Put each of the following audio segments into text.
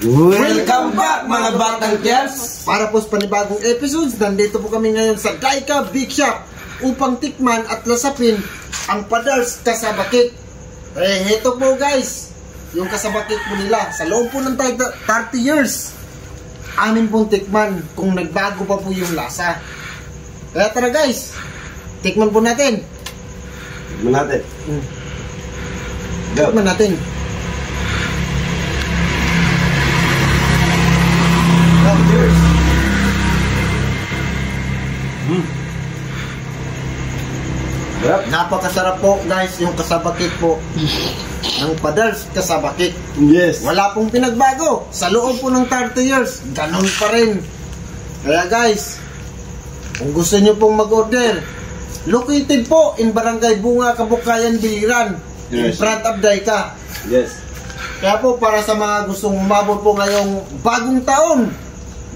Welcome back mga Batang Kids! Para po sa panibagong episodes, nandito po kami ngayon sa Daika Big Shop upang tikman at lasapin ang Padars Kasabakit. Heto po guys, yung kasabakit po nila. Sa loob po ng 30 years, amin pong tikman kung nagbago pa po yung lasa. Kaya tara guys, tikman po natin. Tikman natin. Go. Tikman natin. Cheers! Napakasarap po guys yung kasabakit po ng Padars Kasabakit. Yes. Wala pong pinagbago. Sa loob po ng 30 years, ganun pa rin. Kaya guys, kung gusto nyo pong mag-order, located po in Barangay Bunga, Kabukayan, Biliran, in Yes. front of Daika. Yes. Kaya po para sa mga gustong umabot po ngayong bagong taon,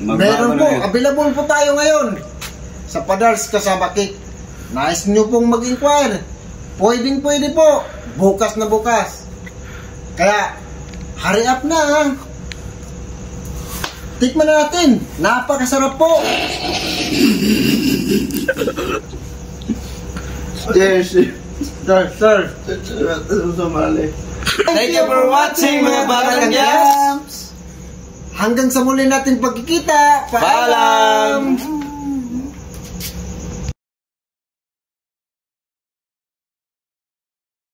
meron po, available po tayo ngayon sa Padars Kasabakit. Nais nyo pong mag-inquire, pwede po, bukas na bukas. Kaya, hurry up na ha. Tikman na natin, napakasarap po. Cheers! Sir. Thank you for watching mga Batang Kids! Hanggang sa muli natin pagkikita. Paalam!